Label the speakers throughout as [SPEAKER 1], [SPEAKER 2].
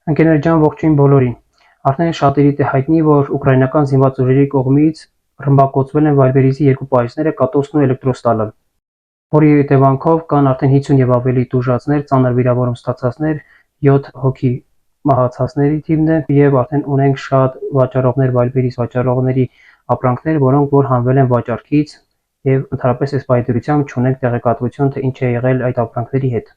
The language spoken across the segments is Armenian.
[SPEAKER 1] Ընկերներ ջան, ողջույն բոլորին։ Արդեն շատերիդ է հայտնի, որ ուկրաինական զինված ուժերի կողմից ռմբակոծվել են Վայբերիզի երկու պահիստները Կատոսն ու Էլեկտրոստալը, որի հետևանքով կան արդեն 50 եւ ավելի տուժածներ, ծանր վիրավորում ստացածներ, 7 հոգի մահացածների թիվն է եւ արդեն ունենք շատ վաճառողներ, Վայբերիզ վաճառողների ապրանքներ, որոնք որ հանվել են վաճառքից եւ ընդհանրապես այս պայդրությամբ չունենք տեղեկատվություն, թե ինչ է եղել այդ ապրանքների հետ։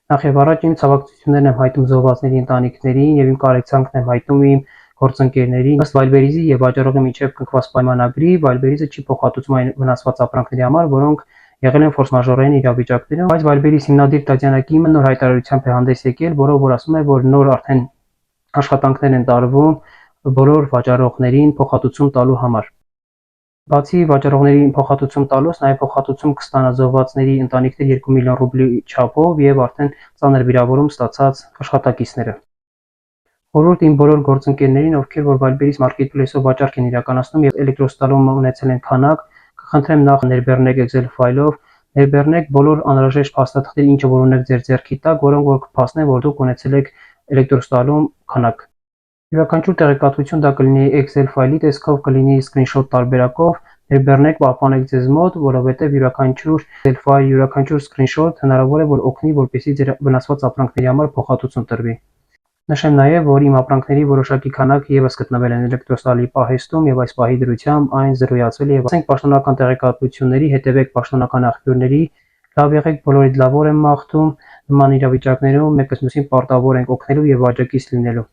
[SPEAKER 1] Նախ եւ առաջ իմ ցավակցություններն եմ հայտնում զոհվածների ընտանիքներին եւ իմ կարեկցանքն եմ հայտնում իմ գործընկերներին։ Ըստ Վայբերիզի եւ վաճառողի միջև կնքված պայմանագրի, Վայբերիզը չի փոխհատուցում այն վնասված ապրանքների համար, որոնք եղել են ֆորս-մաժորային իրավիճակներում, բայց Վայբերիզի հիմնադիր Տատյանա Կիմը նոր հայտարարությամբ է հանդես եկել, որով որ ասում է, որ նոր արդեն աշխատանքներ են տարվում բոլոր վաճառողներին փոխհատուցում տալու համար։ Բացի վաճառողներին փոխհատուցում տալուց, նաև փոխհատուցում կստանա զոհվածների ընտանիքներ 2 միլիոն ռուբլի չափով եւ արդեն ծանր վիրավորում ստացած աշխատակիցները։ Խորհուրդ իմ բոլոր գործընկերներին, ովքեր որ Վայբերիզ Marketplace-ով վաճառք են իրականացնում եւ Էլեկտրոստալում ունեցել են քանակ, կխնդրեմ նախ ներբեռնեք Excel ֆայլով, ներբեռնեք բոլոր անհրաժեշտ փաստաթղթերը, ինչը որ ունեք ձեր ձեռքի տակ, որոնք որ կփաստեն, որ դուք ունեցել եք Էլեկտրոստալում քանակ։ Յուրաքանչյուր տեղեկատվություն դա կլինի Excel ֆայլի տեսքով, կլինի screenshot տարբերակով, ներբեռնեք, պահպանեք ձեզ մոտ, որովհետև յուրաքանչյուր Excel ֆայլ, յուրաքանչյուր screenshot հնարավոր է որ օգնի, որպեսզի ձեր վնասված ապրանքների համար փոխհատուցում տրվի։ Նշեմ նաև, որ իմ ապրանքների որոշակի քանակ եւս գտնվել են Էլեկտրոստալի պահեստում եւ այս պահի դրությամբ այն զրոյացվել է եւ ասենք պաշտոնական տեղեկատվությունների, հետևեք պաշտոնական աղբյուրների, լավ եղեք, բոլորիդ լավոր եմ մաղթում, նման իրավիճակներում մեկս մյուսին պարտավոր ենք օգնելու եւ աջակից լինելու։